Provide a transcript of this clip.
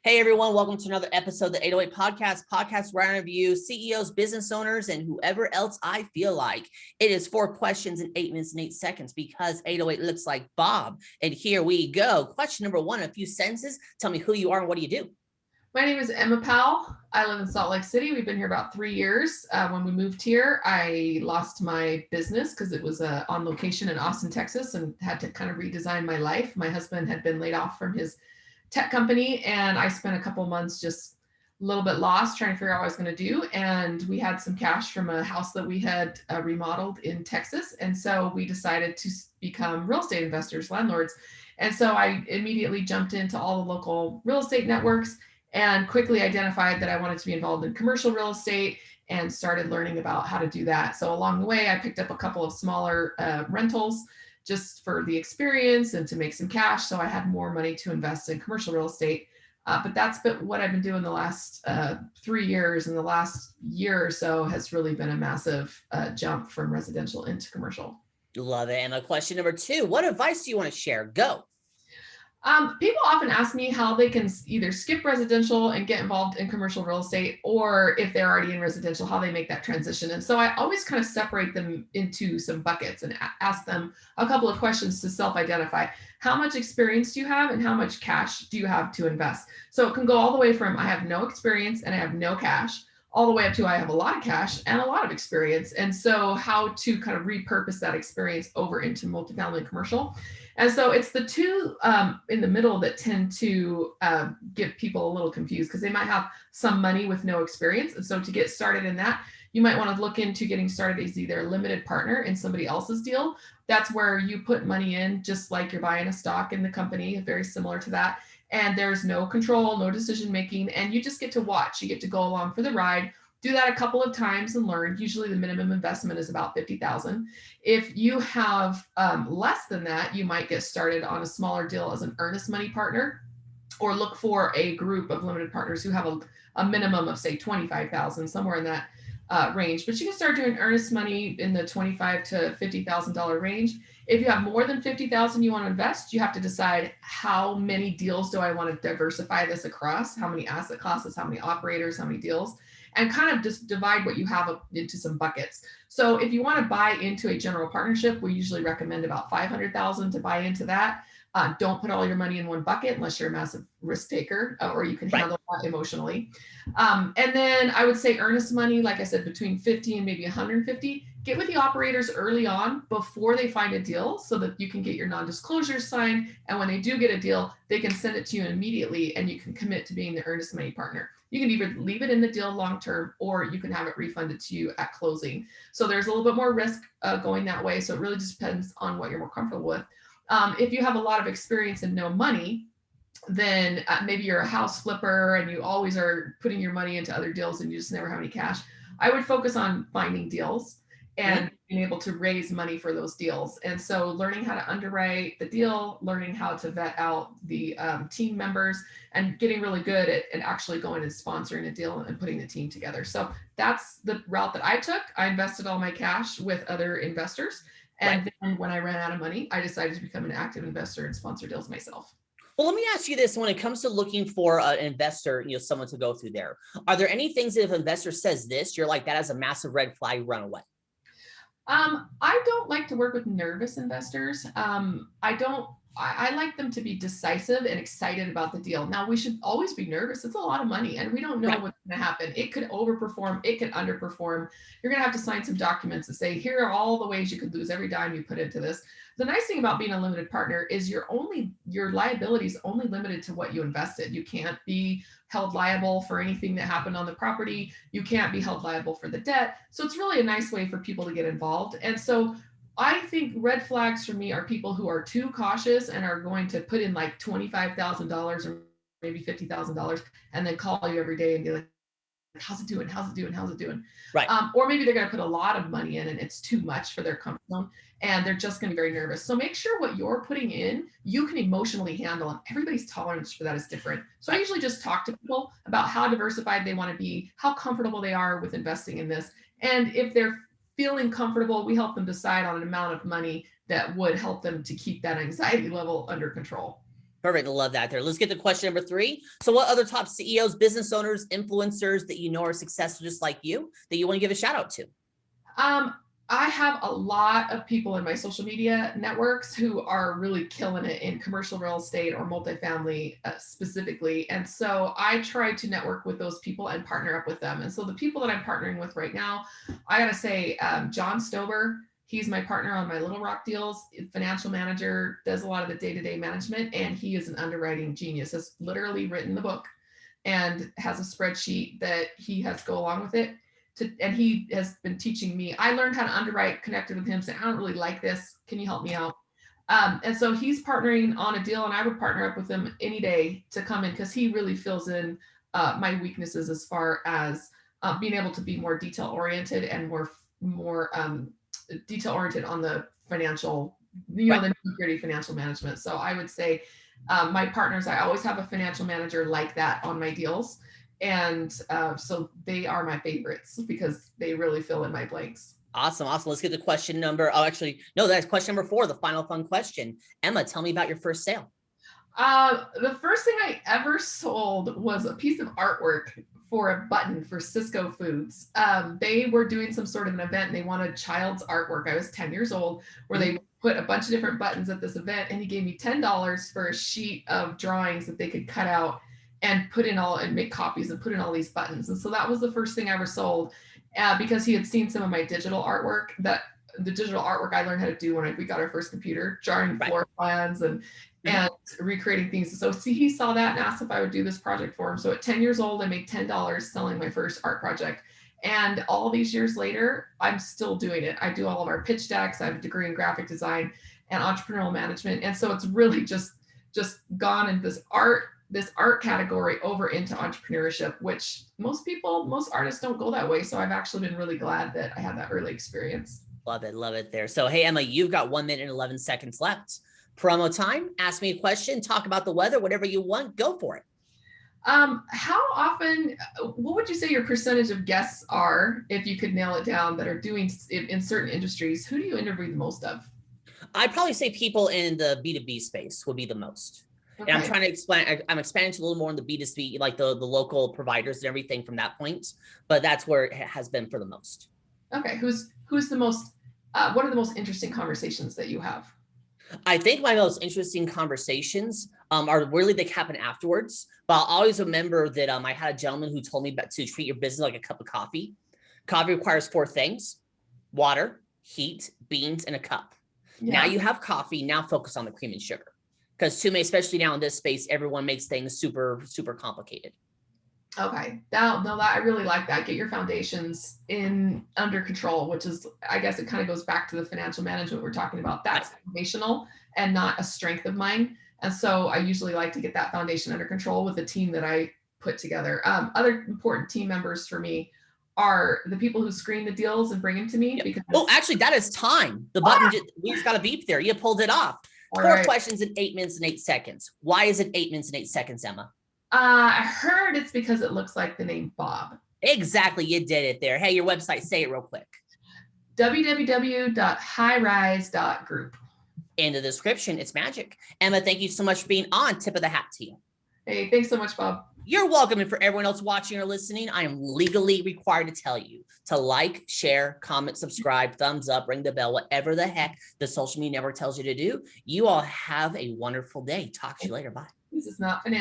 Hey everyone, welcome to another episode of the 808 podcast where I interview CEOs, business owners, and whoever else I feel like. It is 4 questions in 8 minutes and 8 seconds because 808 looks like Bob. And here we go. Question number 1, in a few sentences. Tell me who you are and what do you do? My name is Emma Powell. I live in Salt Lake City. We've been here about 3 years. When we moved here, I lost my business because it was on location in Austin, Texas, and had to kind of redesign my life. My husband had been laid off from his tech company, and I spent a couple months just a little bit lost trying to figure out what I was going to do. And we had some cash from a house that we had remodeled in Texas. And so we decided to become real estate investors, landlords. And so I immediately jumped into all the local real estate networks and quickly identified that I wanted to be involved in commercial real estate and started learning about how to do that. So along the way, I picked up a couple of smaller rentals just for the experience and to make some cash. So I had more money to invest in commercial real estate. But that's been what I've been doing the last 3 years, and the last year or so has really been a massive jump from residential into commercial. Love it. And question number 2, what advice do you want to share? Go. People often ask me how they can either skip residential and get involved in commercial real estate, or if they're already in residential, how they make that transition. And so I always kind of separate them into some buckets and ask them a couple of questions to self-identify. How much experience do you have and how much cash do you have to invest? So it can go all the way from I have no experience and I have no cash, all the way up to I have a lot of cash and a lot of experience. And so how to kind of repurpose that experience over into multifamily and commercial. And so it's the two in the middle that tend to get people a little confused because they might have some money with no experience. And so to get started in that, you might want to look into getting started as either a limited partner in somebody else's deal. That's where you put money in just like you're buying a stock in the company, very similar to that. And there's no control, no decision making, and you just get to watch. You get to go along for the ride. Do that a couple of times and learn. Usually the minimum investment is about $50,000. If you have less than that, you might get started on a smaller deal as an earnest money partner, or look for a group of limited partners who have a minimum of say 25,000, somewhere in that range. But you can start doing earnest money in the $25,000 to $50,000 range. If you have more than $50,000 you want to invest, you have to decide how many deals do I want to diversify this across, how many asset classes, how many operators, how many deals, and kind of just divide what you have up into some buckets. So if you want to buy into a general partnership, we usually recommend about $500,000 to buy into that. Don't put all your money in one bucket unless you're a massive risk taker or you can handle that emotionally. And then I would say earnest money, like I said, between 50 and maybe 150. Get with the operators early on before they find a deal so that you can get your non-disclosures signed. And when they do get a deal, they can send it to you immediately and you can commit to being the earnest money partner. You can either leave it in the deal long-term or you can have it refunded to you at closing. So there's a little bit more risk going that way. So it really just depends on what you're more comfortable with. If you have a lot of experience and no money, then maybe you're a house flipper and you always are putting your money into other deals and you just never have any cash. I would focus on finding deals and being able to raise money for those deals. And so learning how to underwrite the deal, learning how to vet out the team members, and getting really good at actually going and sponsoring a deal and putting the team together. So that's the route that I took. I invested all my cash with other investors. And then when I ran out of money, I decided to become an active investor and sponsor deals myself. Well, let me ask you this. When it comes to looking for an investor, someone to go through there, are there any things that if an investor says this, you're like, that is a massive red flag, run away? I don't like to work with nervous investors. I like them to be decisive and excited about the deal. Now, we should always be nervous. It's a lot of money and we don't know what's going to happen. It could overperform. It could underperform. You're going to have to sign some documents that say, here are all the ways you could lose every dime you put into this. The nice thing about being a limited partner is your liability is only limited to what you invested. You can't be held liable for anything that happened on the property. You can't be held liable for the debt. So it's really a nice way for people to get involved. And so I think red flags for me are people who are too cautious and are going to put in like $25,000 or maybe $50,000 and then call you every day and be like, how's it doing? How's it doing? How's it doing? Right. Or maybe they're going to put a lot of money in and it's too much for their comfort zone and they're just going to be very nervous. So make sure what you're putting in, you can emotionally handle, and everybody's tolerance for that is different. So I usually just talk to people about how diversified they want to be, how comfortable they are with investing in this. And if they're feeling comfortable, we help them decide on an amount of money that would help them to keep that anxiety level under control. Perfect. I love that there. Let's get to question number 3. So what other top CEOs, business owners, influencers that you know are successful just like you that you want to give a shout out to? Um, I have a lot of people in my social media networks who are really killing it in commercial real estate or multifamily specifically. And so I try to network with those people and partner up with them. And so the people that I'm partnering with right now, I got to say, John Stober, he's my partner on my Little Rock deals, financial manager, does a lot of the day-to-day management, and he is an underwriting genius, has literally written the book and has a spreadsheet that he has to go along with it. And he has been teaching me. I learned how to underwrite, connected with him, saying, I don't really like this. Can you help me out? And so he's partnering on a deal, and I would partner up with him any day to come in because he really fills in my weaknesses as far as being able to be more detail oriented and more detail oriented on the financial, Right. the nitty-gritty financial management. So I would say my partners, I always have a financial manager like that on my deals. And so they are my favorites because they really fill in my blanks. Awesome. Awesome. Let's get to question number. Oh, actually, no, that's question number 4, the final fun question. Emma, tell me about your first sale. The first thing I ever sold was a piece of artwork for a button for Cisco Foods. They were doing some sort of an event and they wanted child's artwork. I was 10 years old, where they put a bunch of different buttons at this event, and he gave me $10 for a sheet of drawings that they could cut out and put in all and make copies and put in all these buttons. And so that was the first thing I ever sold because he had seen some of my digital artwork. That the digital artwork I learned how to do when we got our first computer, drawing floor plans and recreating things. So see, he saw that and asked if I would do this project for him. So at 10 years old, I made $10 selling my first art project. And all these years later, I'm still doing it. I do all of our pitch decks. I have a degree in graphic design and entrepreneurial management. And so it's really just gone in this art category over into entrepreneurship, which most artists don't go that way. So I've actually been really glad that I had that early experience. Love it. Love it there. So, hey, Emma, you've got 1 minute and 11 seconds left. Promo time. Ask me a question, talk about the weather, whatever you want, go for it. How often, what would you say your percentage of guests are, if you could nail it down, that are doing in certain industries? Who do you interview the most of? I'd probably say people in the B2B space would be the most. Okay. And I'm trying to explain, I'm expanding to a little more in the B2C, like the local providers and everything from that point, but that's where it has been for the most. Okay. Who's the most, what are the most interesting conversations that you have? I think my most interesting conversations are really they happen afterwards, but I'll always remember that I had a gentleman who told me to treat your business like a cup of coffee. Coffee requires 4 things: water, heat, beans, and a cup. Yeah. Now you have coffee, now focus on the cream and sugar. Because to me, especially now in this space, everyone makes things super, super complicated. Okay. Now, no, that I really like that. Get your foundations under control, which is, I guess it kind of goes back to the financial management we're talking about. That's foundational and not a strength of mine. And so I usually like to get that foundation under control with the team that I put together. Other important team members for me are the people who screen the deals and bring them to me. Because actually, that is time. The button, we just got a beep there. You pulled it off. 4 questions in 8 minutes and 8 seconds. Why is it 8 minutes and 8 seconds, Emma? I heard it's because it looks like the name Bob. Exactly. You did it there. Hey, your website, say it real quick. www.highrise.group. In the description, it's magic. Emma, thank you so much for being on. Tip of the hat to you. Hey, thanks so much, Bob. You're welcome. And for everyone else watching or listening, I am legally required to tell you to like, share, comment, subscribe, thumbs up, ring the bell, whatever the heck the social media network tells you to do. You all have a wonderful day. Talk to you later. Bye. This is not financial.